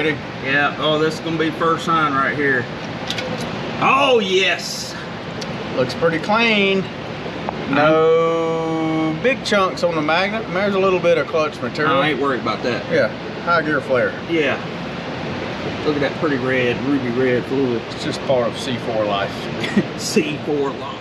Ready? Yeah. Oh, this is gonna be first sign right here. Oh yes. Looks pretty clean. No big chunks on the magnet. There's a little bit of clutch material. I ain't worried about that. Yeah, high gear flare. Yeah. Look at that pretty red, ruby red fluid. It's just part of C4 life. C4 life.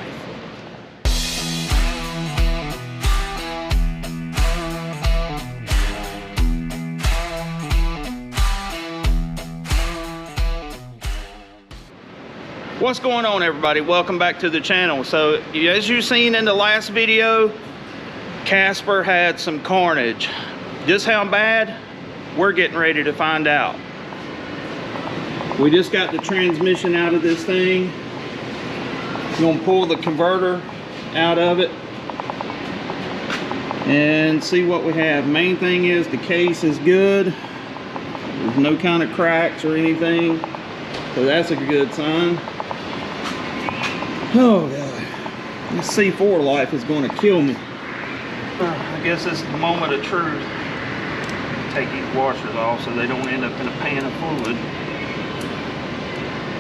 What's going on, everybody? Welcome back to the channel. So as you've seen in the last video, Casper had some carnage. Just how bad? We're getting ready to find out. We just got the transmission out of this thing. We're gonna pull the converter out of it and see what we have. Main thing is the case is good. There's no kind of cracks or anything, so that's a good sign. Oh God, this C4 life is going to kill me. I guess it's the moment of truth. Take these washers off so they don't end up in a pan of fluid.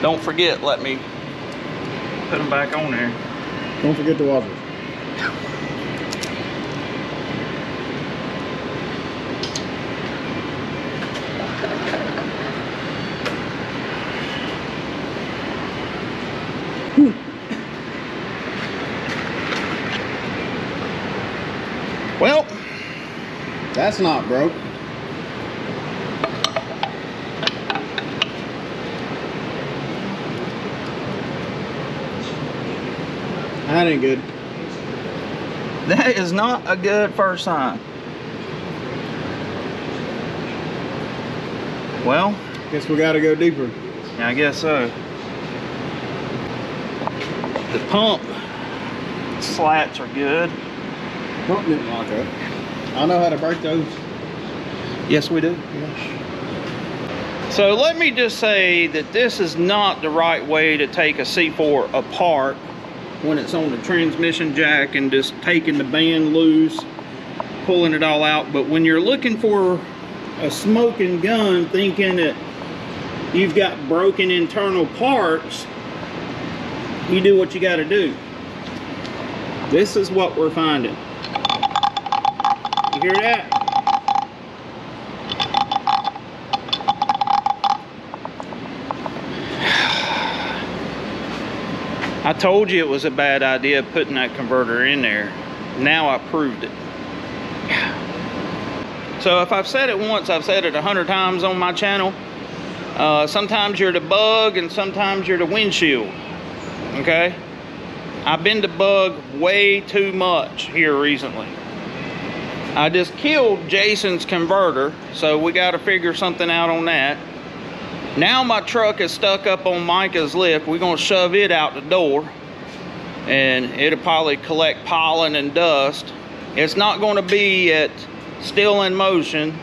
Don't forget, let me put them back on there. Don't forget the washers. Well, that's not broke. That ain't good. That is not a good first sign. Well, guess we gotta go deeper. Yeah, I guess so. The pump slats are good. Pump didn't lock up. I know how to break those. Yes, we do. Yeah. So let me just say that this is not the right way to take a C4 apart when it's on the transmission jack and just taking the band loose, pulling it all out. But when you're looking for a smoking gun, thinking that you've got broken internal parts, you do what you got to do. This is what we're finding. You hear that? I told you it was a bad idea putting that converter in there. Now I proved it. So if I've said it once, I've said it 100 times on my channel. Sometimes you're the bug and sometimes you're the windshield. Okay? I've been the bug way too much here recently. I just killed Jason's converter, so we got to figure something out on that. Now my truck is stuck up on Micah's lift. We're going to shove it out the door, and it'll probably collect pollen and dust. It's not going to be at still in motion.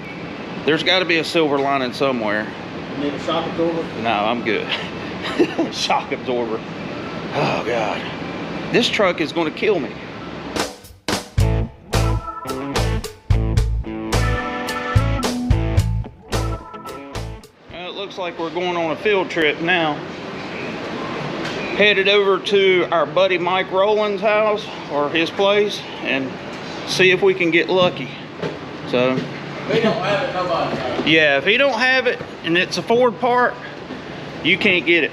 There's got to be a silver lining somewhere. You need a shock absorber? No, I'm good. Shock absorber. Oh God. This truck is going to kill me. Well, it looks like we're going on a field trip now. Headed over to our buddy Mike Rowland's house, or his place, and see if we can get lucky. So, If he don't have it, nobody has it. yeah, if he don't have it and it's a Ford part, you can't get it.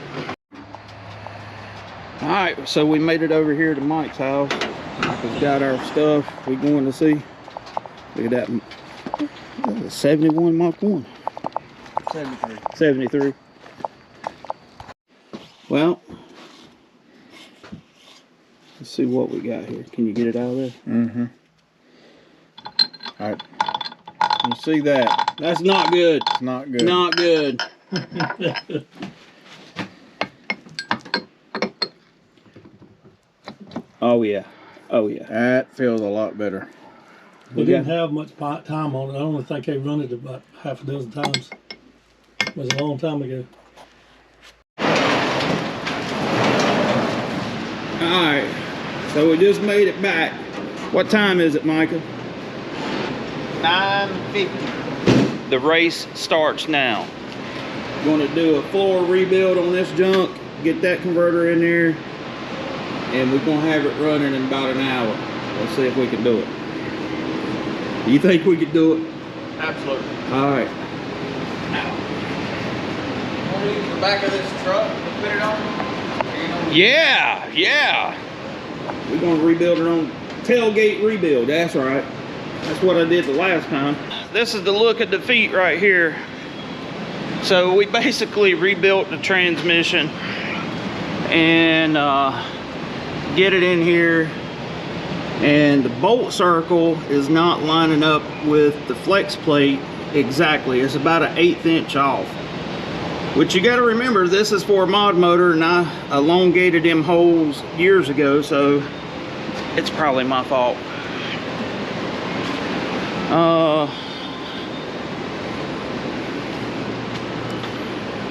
All right, so we made it over here to Mike's house. Mike's got our stuff. We're going to see. Look at that. That's a 71 Mach 1. 73. 73. Well, let's see what we got here. Can you get it out of there? Mm-hmm. All right. You see that? That's not good. It's not good. Not good. Oh yeah. Oh yeah. That feels a lot better. We didn't have much time on it. I only think they run it about half a dozen times. It was a long time ago. Alright. So we just made it back. What time is it, Micah? 9:50. The race starts now. Gonna do a floor rebuild on this junk, get that converter in there, and we're gonna have it running in about an hour. Let's see if we can do it. You think we could do it? Absolutely. All right. Want to use the back of this truck to put it on? Yeah, yeah. We're gonna rebuild it on tailgate rebuild. That's right. That's what I did the last time. This is the look of defeat right here. So we basically rebuilt the transmission and get it in here, and the bolt circle is not lining up with the flex plate exactly. It's about an 1/8 inch off, which you got to remember, this is for a mod motor, and I elongated them holes years ago, so it's probably my fault.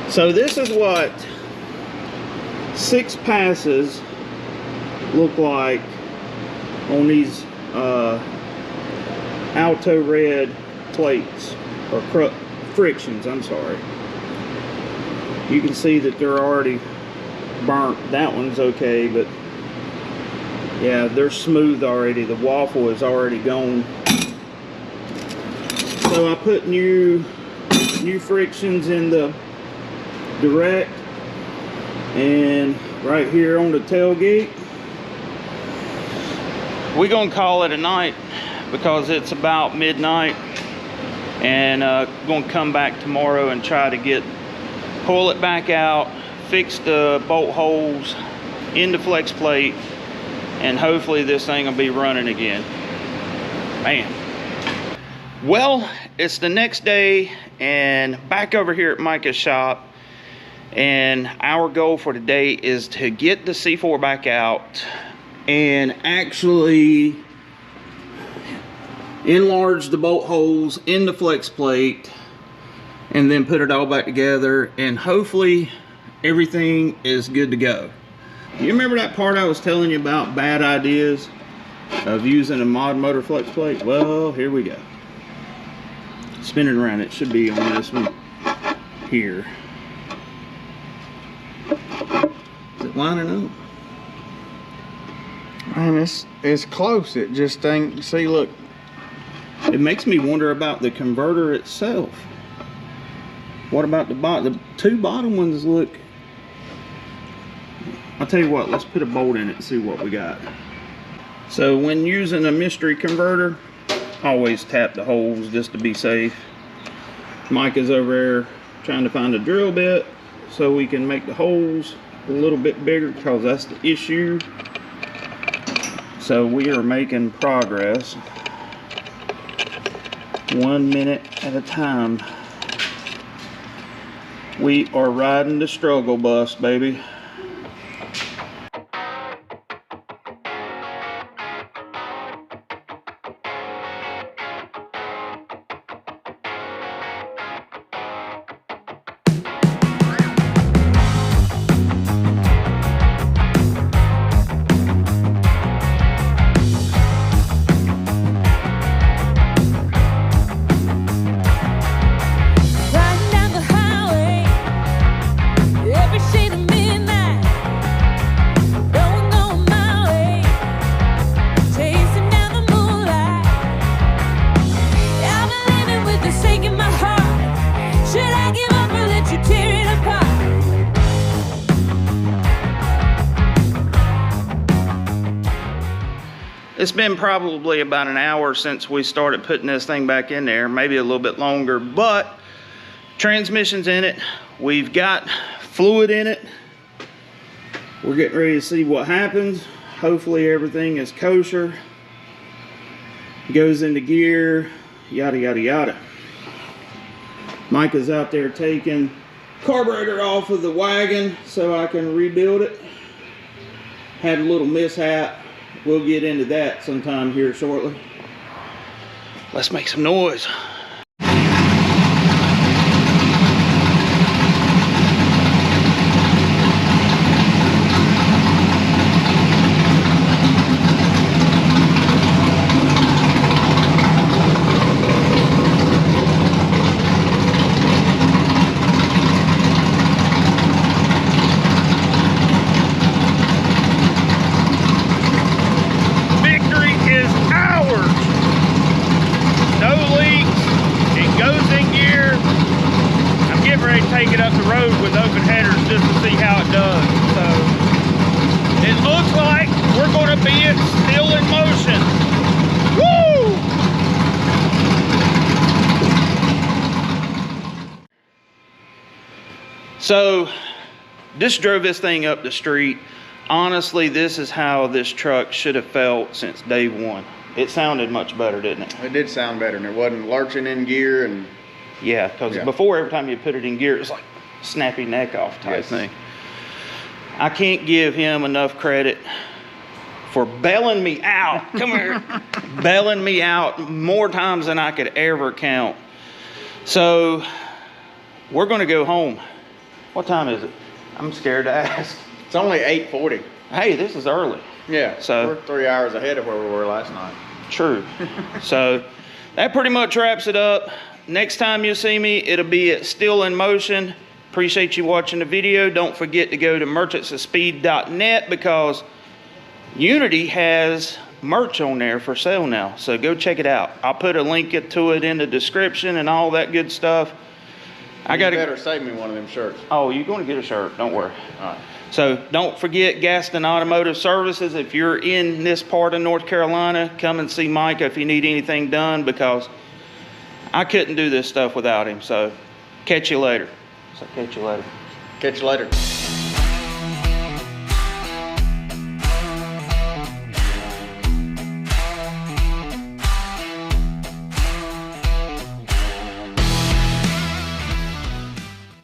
So this is what 6 passes look like on these Alto Red plates, or frictions, I'm sorry. You can see that they're already burnt. That one's okay, but yeah, they're smooth already. The waffle is already gone. So I put new frictions in the direct and right here on the tailgate. We're gonna call it a night because it's about midnight, and gonna come back tomorrow and try to pull it back out, fix the bolt holes in the flex plate, and hopefully this thing will be running again. Man. Well, it's the next day and back over here at Micah's shop, and our goal for today is to get the C4 back out and actually enlarge the bolt holes in the flex plate, and then put it all back together, and hopefully everything is good to go. You remember that part I was telling you about, bad ideas of using a mod motor flex plate? Well, here we go. Spin it around. It should be on this one here. Is it lining up? Man, it's close. It just ain't. See, look. It makes me wonder about the converter itself. What about the bottom? The 2 bottom ones look. I'll tell you what. Let's put a bolt in it and see what we got. So when using a mystery converter, always tap the holes just to be safe. Micah's over there trying to find a drill bit so we can make the holes a little bit bigger, because that's the issue. So we are making progress 1 minute at a time. We are riding the struggle bus, baby. It's been probably about an hour since we started putting this thing back in there, maybe a little bit longer, but transmission's in it. We've got fluid in it. We're getting ready to see what happens. Hopefully everything is kosher. Goes into gear, yada, yada, yada. Micah's out there taking carburetor off of the wagon so I can rebuild it. Had a little mishap. We'll get into that sometime here shortly. Let's make some noise. take it up the road with open headers just to see how it does. So it looks like we're going to be still in motion. Woo! So just drove this thing up the street. Honestly, this is how this truck should have felt since day one. It sounded much better, didn't it? It did sound better, and it wasn't lurching in gear. And yeah, because before, every time you put it in gear, it was like snappy neck off type thing. I can't give him enough credit for bailing me out. Come here. Bailing me out more times than I could ever count. So we're going to go home. What time is it? I'm scared to ask. it's only 8:40. Hey, this is early. Yeah, so we're 3 hours ahead of where we were last night. True. So that pretty much wraps it up. Next time you see me, it'll be at Still in Motion. Appreciate you watching the video. Don't forget to go to merchantsofspeed.net because Unity has merch on there for sale now. So go check it out. I'll put a link to it in the description and all that good stuff. You better save me one of them shirts. Oh, you're going to get a shirt. Don't worry. All right. So don't forget Gaston Automotive Services. If you're in this part of North Carolina, come and see Micah if you need anything done because I couldn't do this stuff without him. So catch you later. Catch you later.